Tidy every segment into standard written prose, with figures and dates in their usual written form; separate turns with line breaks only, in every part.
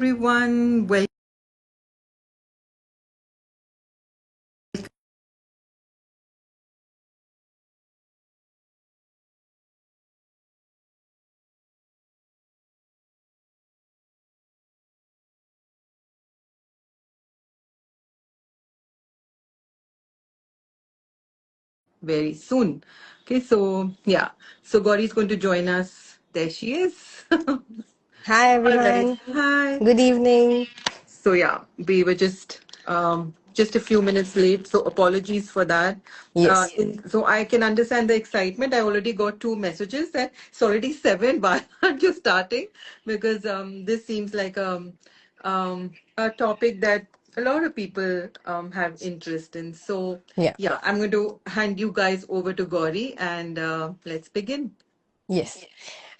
everyone. Welcome. Very soon. Okay, so yeah. So Gauri is going to join us. There she is.
Hi
All right.
everyone.
Hi.
Good evening.
So yeah, we were just a few minutes late, so apologies for that.
Yes.
So I can understand the excitement. I already got two messages that it's already seven. Why aren't you starting? Because this seems like a topic that a lot of people have interest in. So
Yeah.
yeah, I'm going to hand you guys over to Gauri and let's begin.
Yes.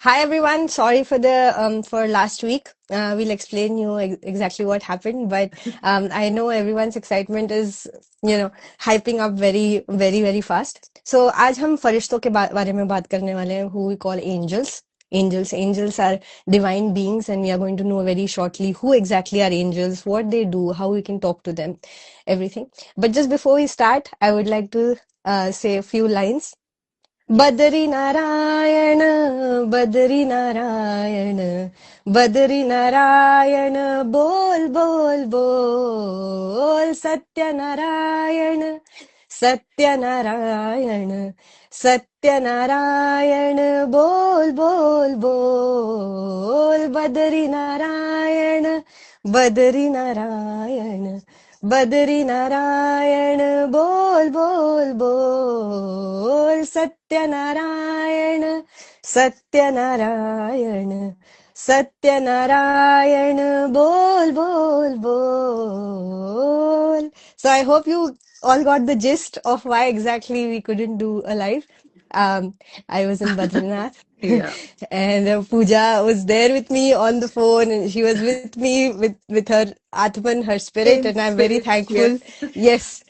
Hi everyone. Sorry for the for last week. We'll explain you exactly what happened, but I know everyone's excitement is hyping up very fast. So आज हम फरिश्तों के बारे में बात करने वाले हैं, who we call angels. Angels are divine beings, and we are going to know very shortly who exactly are angels, what they do, how we can talk to them, everything. But just before we start, I would like to say a few lines. Badri Narayan Badri Narayan Badri Narayan बोल बोल बोल सत्यनारायण सत्यनारायण सत्यनारायण बोल बोल बोल बद्री नारायण बद्री नारायण बद्री नारायण बोल बोल बोल सत्यनारायण सत्यनारायण सत्यनारायण बोल बोल बोल. So I hope you all got the gist of why exactly we couldn't do a live. I was in Badrinath.
Yeah.
And Pooja was there with me on the phone, and she was with me with her Atman, her spirit,
In
and I'm very
spirit,
thankful,
yes.
yes,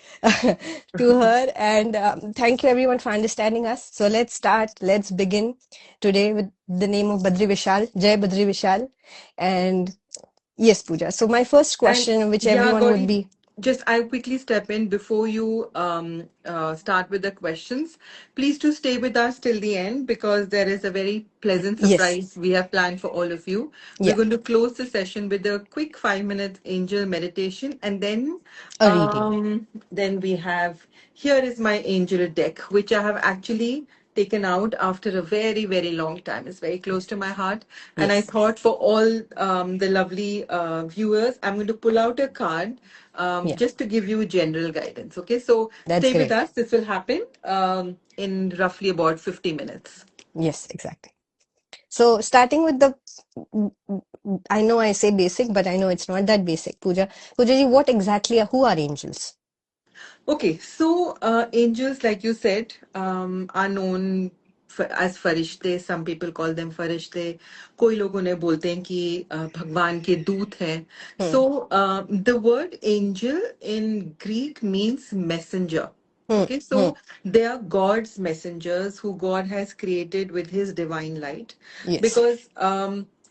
to her. And thank you everyone for understanding us. So let's start. Let's begin today with the name of Badri Vishal, Jai Badri Vishal, and yes, Pooja. So my first
And
question, which
yeah,
everyone would
Gauri,
be,
just I'll quickly step in before you start with the questions. Please to stay with us till the end because there is a very pleasant
yes,
surprise we have planned for all of you. We're
yeah,
going to close the session with a quick 5 minute angel meditation, and
a reading.
then we have here is my angel deck, which I have actually taken out after a very long time. It's very close to my heart, and I
Yes,
thought for all the lovely viewers, I'm going to pull out a card
yeah,
just to give you general guidance. Okay, so
that's
stay with
great.
us. This will happen in roughly about 50 minutes.
Yes, exactly. So starting with the, I know I say basic, but I know it's not that basic. Pooja, Pooja ji, what exactly are, who are angels?
Okay, so angels, like you said, are known as farishte. Some people call them farishte. कोई लोग उन्हें बोलते हैं कि भगवान के दूत हैं.
Hmm,
So the word angel in Greek means messenger.
hmm,
Okay,
hmm.
so they are God's messengers who God has created with His divine light.
Yes.
Because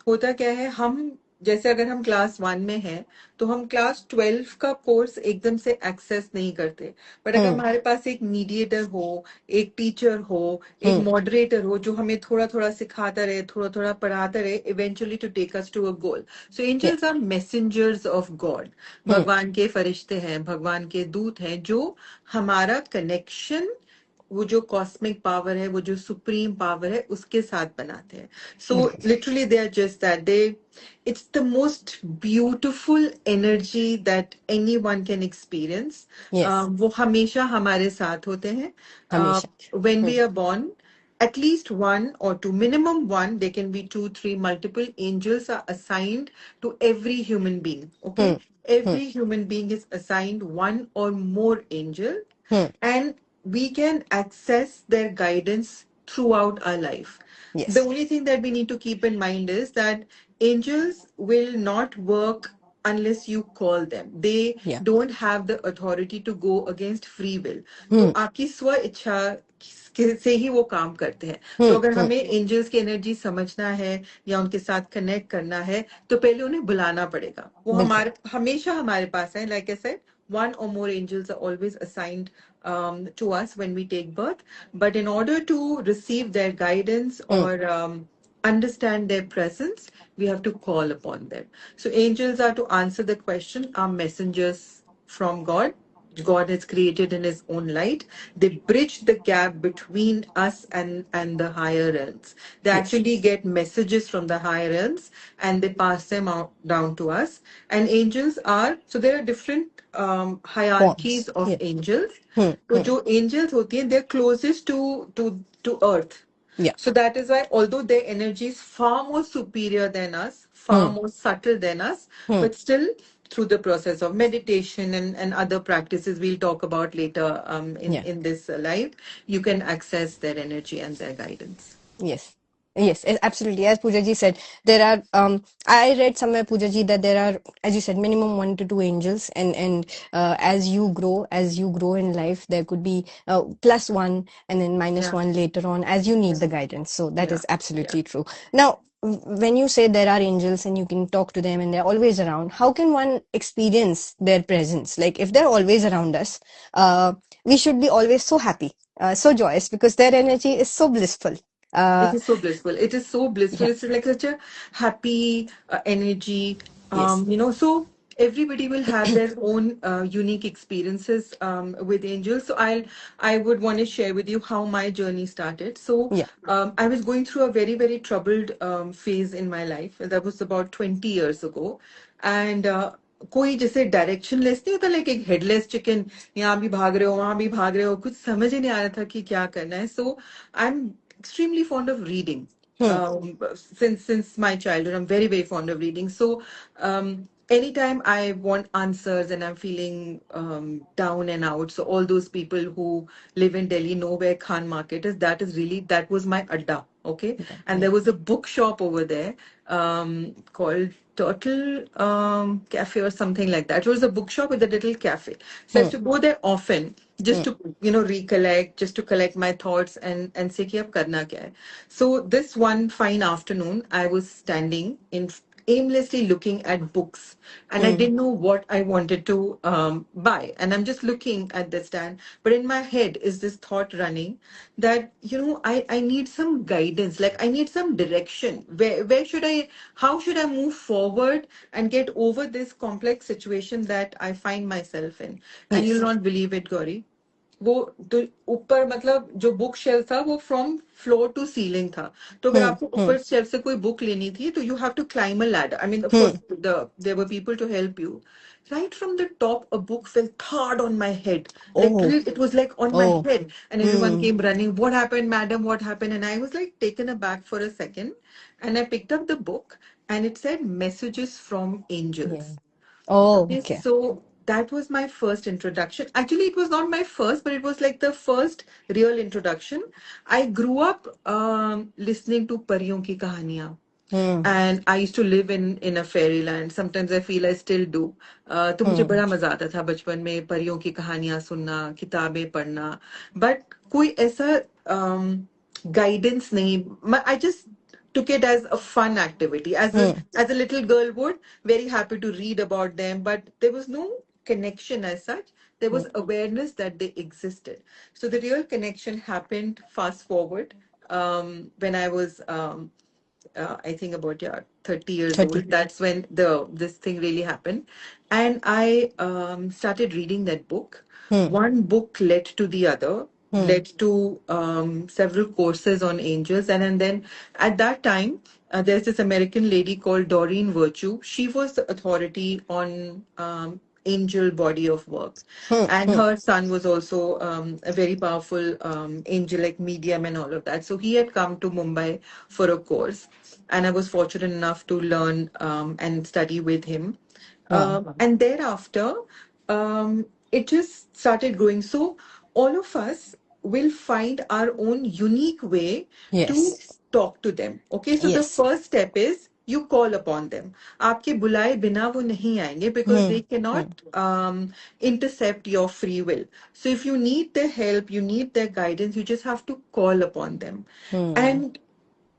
होता क्या है, हम जैसे अगर हम क्लास वन में हैं तो हम क्लास 12 का कोर्स एकदम से एक्सेस नहीं करते. बट अगर
Hmm,
हमारे पास एक मीडिएटर हो, एक टीचर हो, एक
hmm,
मॉडरेटर हो जो हमें थोड़ा थोड़ा सिखाता रहे, थोड़ा थोड़ा पढ़ाता रहे, eventually to take us to a goal. So
yeah.
Angels are messengers of God.
Hmm,
भगवान के फरिश्ते हैं, भगवान के दूत हैं जो हमारा कनेक्शन वो जो कॉस्मिक पावर है, वो जो सुप्रीम पावर है, उसके साथ बनाते हैं. So literally they are just that. They it's the most beautiful energy that anyone can experience.
yes.
वो हमेशा हमारे साथ होते हैं.
हमेशा.
When
Hmm,
we are born, at least one or two, minimum one, there can be two, three, multiple angels are assigned to every human being. Okay,
hmm, hmm,
every human being is assigned one or more angel,
hmm.
and we can access their guidance throughout our life. The
Yes.
only thing that we need to keep in mind is that angels will not work unless you call them. They
Yeah.
don't have the authority to go against free will. तो
Hmm,
आपकी स्व इच्छा से ही वो काम करते हैं। तो अगर हमें एंजल्स की एनर्जी समझना है या उनके साथ कनेक्ट करना है तो पहले उन्हें बुलाना पड़ेगा। वो हमारे हमेशा हमारे पास है। Like I said, one or more angels are always assigned to us when we take birth. But in order to receive their guidance or understand their presence, we have to call upon them. So angels are to answer the question, are messengers from God. God has created in his own light. They bridge the gap between us and the higher realms. They actually get messages from the higher realms and they pass them out down to us. And angels are, so there are different hierarchies of angels. So जो angels होती हैं, they're closest to earth.
Yeah.
So that is why, although their energy is far more superior than us, far more subtle than us, but still through the process of meditation and other practices we'll talk about later in this live, you can access their energy and their guidance.
Yes. Yes, absolutely. As Pooja ji said, there are I read somewhere, Pooja ji, that there are, as you said, minimum 1 to 2 angels, and as you grow in life, there could be +1 and then -1 later on as you need the guidance. So that is absolutely true. Now, when you say there are angels and you can talk to them and they're always around, how can one experience their presence? Like, if they're always around us, we should be always so happy, so joyous, because their energy is so blissful.
It is so blissful. It is so blissful.
Yeah.
It's like such a happy energy.
Yes.
So everybody will have their own unique experiences with angels. So I would want to share with you how my journey started. So I was going through a very, very troubled phase in my life. That was about 20 years ago. And कोई जैसे directionless नहीं होता, like एक headless chicken, यहाँ भी भाग रहे हो वहां भी भाग रहे हो, कुछ समझ ही नहीं आ रहा था कि क्या करना है. So I am extremely fond of reading. Since my childhood, I'm very, very fond of reading. So anytime I want answers and I'm feeling down and out, so all those people who live in Delhi know where Khan Market is. That was my adda. Okay. And there was a bookshop over there called Turtle Cafe or something like that. It was a bookshop with a little cafe. So I used to go there often just to, recollect, just to collect my thoughts and say, ki ab karna kya hai. So this one fine afternoon, I was standing aimlessly looking at books and I didn't know what I wanted to buy. And I'm just looking at the stand. But in my head is this thought running that, I need some guidance. Like I need some direction. How should I move forward and get over this complex situation that I find myself in? And you'll not believe it, Gauri. वो तो ऊपर मतलब जो book shelf था वो from floor to ceiling था. तो अगर आपको ऊपर शेल्फ से कोई बुक लेनी थी तो you have to climb a ladder. I mean of course there were people to help you. Right from the top, a book fell hard on my head. Literally, it was like on my head. And everyone came running. What happened, madam? What happened? And I was like taken aback for a second. And I picked up the book and it said Messages from Angels. Okay. So that was my first introduction. Actually, it was not my first, but it was like the first real introduction. I grew up listening to Pariyon ki kahaniyan. And I used to live in a fairyland. Sometimes I feel I still do. तो मुझे बड़ा मजा आता था बचपन में परियों की कहानियां सुनना, किताबें पढ़ना. But कोई ऐसा guidance नहीं. I just took it as a fun activity, as a little girl would, very happy to read about them, but there was no connection as such. There was awareness that they existed. So the real connection happened fast forward when I was I think about 30 years old. That's when this thing really happened. And I started reading that book. One book led to the other, led to several courses on angels. And then at that time, there's this American lady called Doreen Virtue. She was the authority on angel body of work. And her son was also a very powerful angelic medium and all of that. So he had come to Mumbai for a course. And I was fortunate enough to learn and study with him. And thereafter, it just started growing. So all of us will find our own unique way to talk to them. Okay, so the first step is you call upon them. आपके बुलाए बिना वो नहीं आएंगे, because they cannot intercept your free will. So if you need their help, you need their guidance, you just have to call upon them. And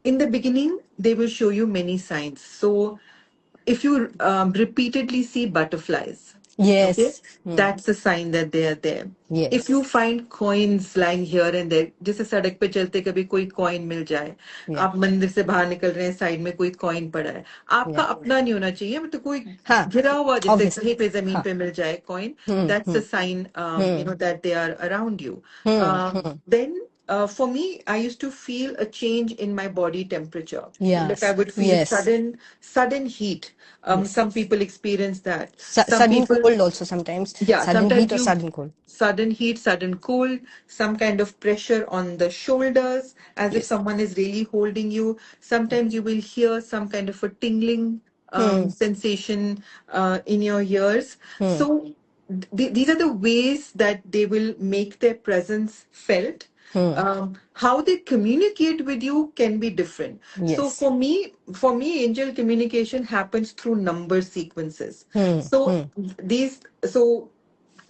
in the beginning, they will show you many signs. So if you repeatedly see butterflies, okay,
Yes.
that's a sign that they are there. If you
Yes.
find coins lying here and there, जैसे सड़क पे चलते कभी कोई coin मिल जाए,
Yeah.
आप मंदिर से बाहर निकल रहे हैं, साइड में कोई कॉइन पड़ा है, आपका
Yeah.
अपना नहीं होना चाहिए, मतलब कोई
हाँ,
गिरा हुआ जैसे
obviously.
कहीं पे जमीन
हाँ.
पे मिल जाए coin,
Hmm.
that's a sign that they are around you. Then for me, I used to feel a change in my body temperature. Like I
Yes.
would feel
Yes.
sudden heat.
Yes.
Some people experience that. Some
Sudden
people,
cold also sometimes.
yeah,
Sudden
sometimes
heat or sudden cold.
sudden heat, sudden cold, some kind of pressure on the shoulders, as if
Yes.
someone is really holding you. Sometimes you will hear some kind of a tingling sensation in your ears. So these are the ways that they will make their presence felt. How they communicate with you can be different. So
Yes.
for me, angel communication happens through number sequences. So these, so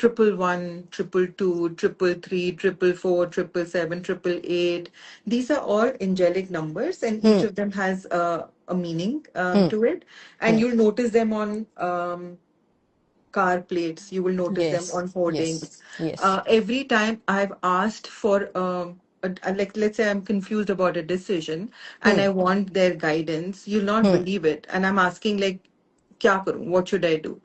111, 222, 333, 444, 777, 888. These are all angelic numbers, and each of them has a meaning to it. And you'll notice them on car plates. You will notice them
Yes.
on hoardings.
Yes.
Every time I've asked for like, let's say I'm confused about a decision and I want their guidance, you'll not believe it. And I'm asking like, kya karu? What should I do?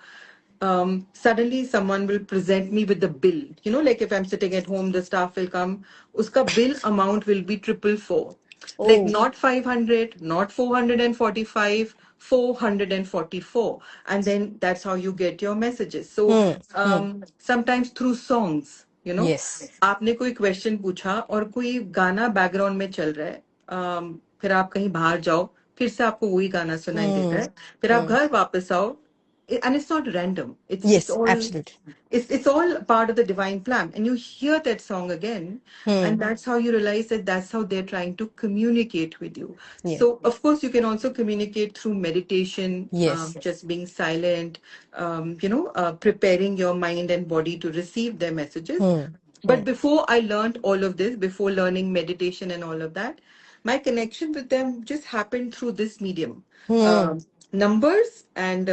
Suddenly someone will present me with the bill. You know, like if I'm sitting at home, the staff will come. Uska bill amount will be 444. Like not 500, not 445, 444. And then that's how you get your messages. So sometimes through songs, you know,
Yes.
आपने कोई question पूछा और कोई गाना background में चल रहा है, फिर आप कहीं बाहर जाओ, फिर से आपको वही गाना सुनाई देता है, फिर आप घर वापस आओ, and it's not random. It's
Yes,
all
absolutely.
it's all part of the divine plan, and you hear that song again, and that's how you realize that that's how they're trying to communicate with you.
Yeah.
So of course you can also communicate through meditation,
Yes.
just being silent, preparing your mind and body to receive their messages. But before I learned all of this, before learning meditation and all of that, my connection with them just happened through this medium. Numbers and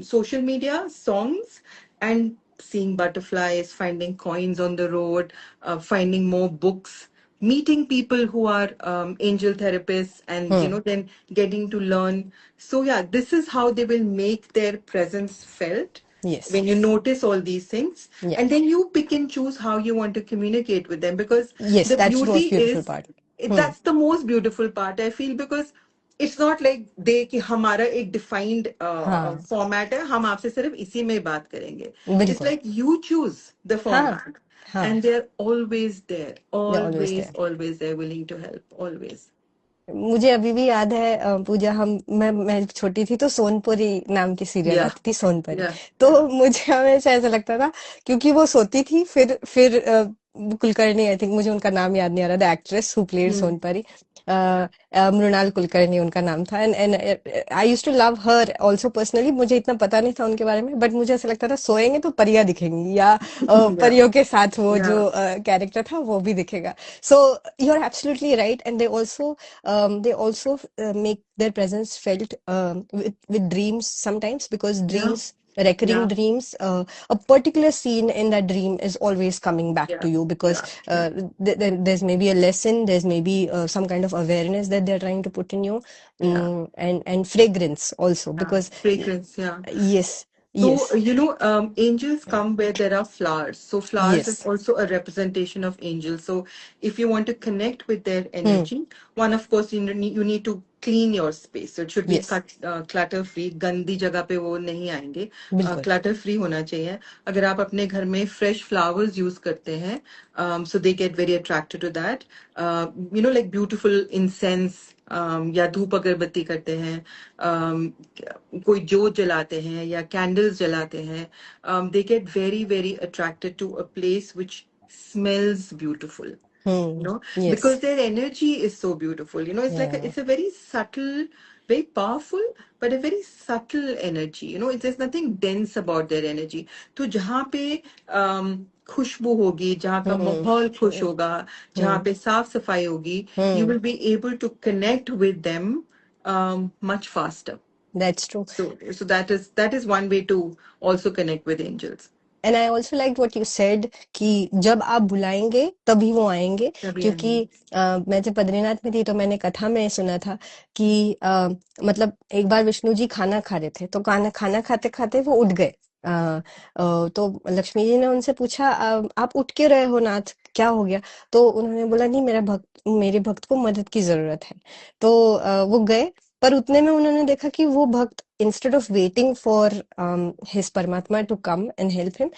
social media, songs, and seeing butterflies, finding coins on the road, finding more books, meeting people who are angel therapists, and then getting to learn. So yeah, this is how they will make their presence felt.
Yes.
When you notice all these things,
Yeah.
and then you pick and choose how you want to communicate with them, because
Yes,
the
that's the most
beauty
beautiful
is
part.
that's the most beautiful part, I feel, because it's not like they कि हमारा एक defined format है, हम आपसे सिर्फ इसी में बात करेंगे. It's
बिल्कुल.
like you choose the format, and they're always there, always there, willing to help, always.
मुझे अभी भी याद है पूजा, मैं छोटी थी तो सोनपुरी नाम की सीरियल आती थी, सोनपरी. तो मुझे हमेशा ऐसा लगता था, क्योंकि वो सोती थी, फिर कुलकर्णी, आई थिंक, मुझे उनका नाम याद नहीं आ रहा, the actress who played Sonpari, Mrinal Kulkarni उनका नाम था. And I used to love her also personally. मुझे इतना पता नहीं था उनके बारे में, बट मुझे ऐसा लगता था सोएंगे तो परियां दिखेंगी, या परियों के साथ वो जो कैरेक्टर था वो भी दिखेगा. So you are absolutely right. And they also make their presence felt with dreams sometimes, because recurring dreams, a particular scene in that dream is always coming back to you, because there's maybe a lesson, there's maybe some kind of awareness that they're trying to put in you. And fragrance also, because
fragrance,
yes.
So,
Yes.
angels come where there are flowers. So flowers is
Yes.
also a representation of angels. So if you want to connect with their energy, one, of course, you need to clean your space. So it should be
Yes.
clutter free. गंदी जगह पे वो नहीं आएंगे.
बिल्कुल.
Clutter free होना चाहिए. अगर आप अपने घर में fresh flowers use करते हैं, so they get very attracted to that. Like beautiful incense, या धूप अगरबत्ती करते हैं, कोई जोत जलाते हैं या कैंडल्स जलाते हैं, they get very very attracted to a place which smells beautiful.
Yes.
Because their energy is so beautiful. It's like it's a very subtle very powerful, but a very subtle energy. You know, there's nothing dense about their energy. तो जहाँ पे खुशबू होगी, जहाँ का माहौल खुश होगा, जहाँ पे साफ सफाई होगी, you will be able to connect with them much faster.
That's true.
So that is one way to also connect with angels.
And I also like what you said कि जब आप बुलाएंगे तभी वो आएंगे,
तभी
क्योंकि मैं जब बद्रीनाथ में थी तो मैंने कथा में सुना था कि मतलब एक बार विष्णु जी खाना खा रहे थे, तो खाना खाते खाते वो उठ गए। तो लक्ष्मी जी ने उनसे पूछा, आप उठ क्यों रहे हो नाथ, क्या हो गया? तो उन्होंने बोला, नहीं मेरे भक्त को मदद की जरूरत है। तो वो गए, पर उतने में उन्होंने देखा कि वो भक्त instead of waiting for his परमात्मा to come and help him,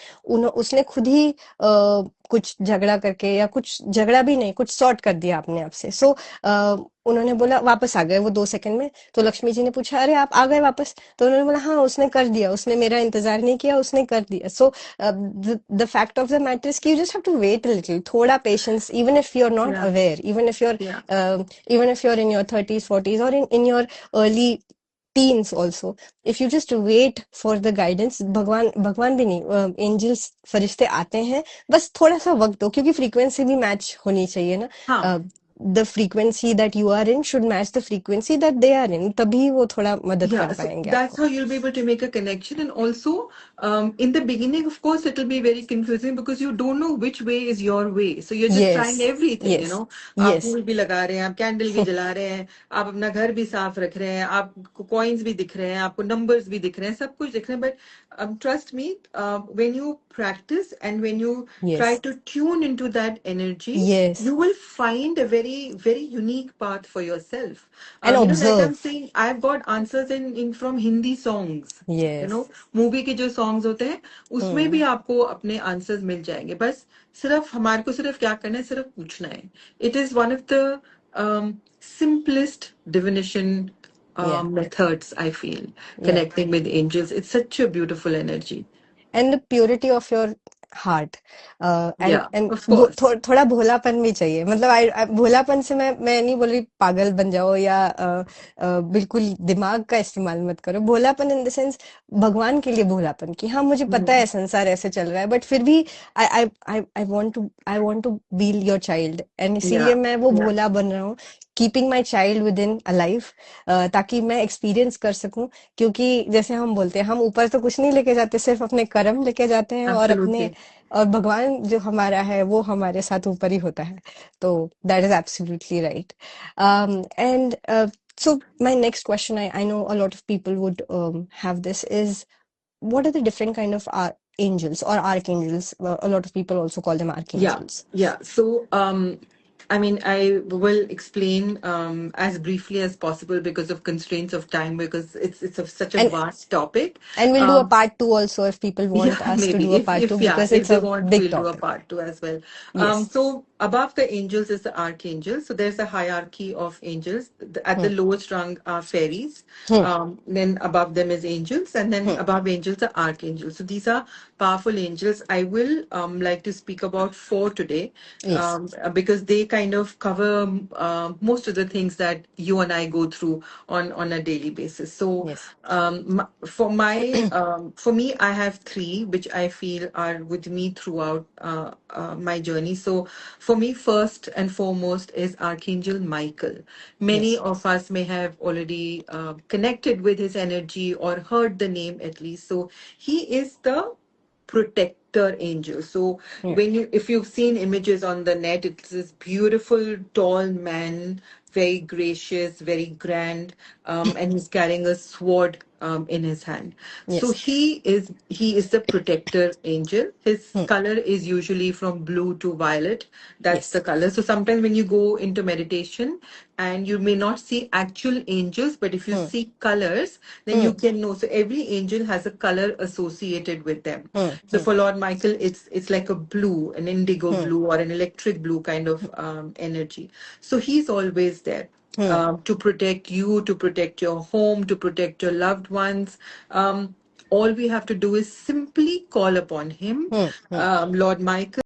उसने खुद ही कुछ झगड़ा करके, या कुछ झगड़ा भी नहीं, कुछ सॉर्ट कर दिया अपने आप से। सो उन्होंने बोला, वापस आ गए वो 2 सेकंड में। तो लक्ष्मी जी ने पूछा, अरे आप आ गए वापस? तो उन्होंने बोला, हाँ उसने कर दिया, उसने मेरा इंतजार नहीं किया, उसने कर दिया। So the fact of the matter is कि you just have to wait a little, थोड़ा patience, even if you are not
Yeah,
aware,
yeah,
even if you're in your 30s 40s or in your early teens also, if you just wait for the guidance, भगवान भी नहीं, angels फरिश्ते आते हैं, बस थोड़ा सा वक्त दो, क्योंकि फ्रीक्वेंसी भी मैच होनी चाहिए ना।
हाँ.
The frequency that you are in should match the frequency that they are in, तभी वो थोड़ा मदद
Yeah,
कर
so
पाएंगे
that's
आपको।
how you'll be able to make a connection. And also, in the beginning, of course, it'll be very confusing because you don't know which way is your way. So you're just
Yes,
trying everything, you
yes,
know. आप
yes,
फूल भी लगा रहे हैं, आप candle भी जला रहे हैं, आप अपना घर भी साफ रख रहे हैं, आपको कॉइन्स भी दिख रहे हैं, आपको नंबर्स भी दिख रहे हैं, सब कुछ दिख रहे हैं. But trust me, when you practice and when you try
yes,
to tune into that energy,
yes,
you will find a very, very unique path for yourself.
and
You know, like I'm
observe.
saying, I've got answers in from Hindi songs. You know,
Yes.
Movie के जो songs होते हैं उसमें भी आपको अपने answers मिल जाएंगे. बस सिर्फ हमारे को सिर्फ क्या करना है, सिर्फ पूछना है. It is one of the simplest divination
Yeah,
methods, I feel,
yeah.
connecting with angels. It's such a beautiful energy.
And the purity of your heart,
Yeah,
and
of course.
थोड़ा भोलापन भी चाहिए। मतलब भोलापन से मैं नहीं बोल रही पागल बन जाओ, या बिल्कुल दिमाग का इस्तेमाल मत करो। भोलापन इन द सेंस भगवान के लिए भोलापन, कि हाँ मुझे पता है संसार ऐसे चल रहा है, बट फिर भी I want to be your child, and इसीलिए
Yeah,
मैं वो
yeah,
भोला बन रहा हूँ, keeping my child within a life, ताकि मैं एक्सपीरियंस कर सकूं। क्योंकि जैसे हम बोलते हैं, हम ऊपर तो कुछ नहीं लेके जाते, सिर्फ अपने कर्म लेके जाते हैं,
absolutely.
और भगवान जो हमारा है वो हमारे साथ ऊपर ही होता है। तो that is absolutely right. And so my next question, I know a lot of people would have this, is what are the different kind of angels or archangels? A lot of people also call them
Yeah,
archangels.
yeah. So, I mean, I will explain as briefly as possible because of constraints of time, because such a
and
vast topic.
and we'll do a
Um,
part 2 also if people want
yeah,
us to do
maybe
a part 2, because
if
it's
they
a
want,
big
we'll do a
topic.
part two as well.
Yes.
So above the angels is the archangels. So there's a hierarchy of angels. At the lowest rung are fairies. Then above them is angels, and then above angels are archangels. So these are powerful angels. I will like to speak about 4 today,
Yes.
because they kind of cover most of the things that you and I go through on a daily basis. So
Yes.
for me, I have 3 which I feel are with me throughout my journey. So for me, first and foremost is Archangel Michael. Many
Yes.
of us may have already connected with his energy or heard the name at least. So he is the protector angel. So if you've seen images on the net, it's this beautiful tall man, very gracious, very grand, and he's carrying a sword in his hand. So
Yes.
he is the protector angel. His color is usually from blue to violet. That's the
Yes.
color. So sometimes when you go into meditation and you may not see actual angels, but if you see colors, then you can know. So every angel has a color associated with them. So for Lord Michael, it's like a blue, an indigo blue or an electric blue kind of energy. So he's always there. To protect you, to protect your home, to protect your loved ones. All we have to do is simply call upon him, Lord Michael.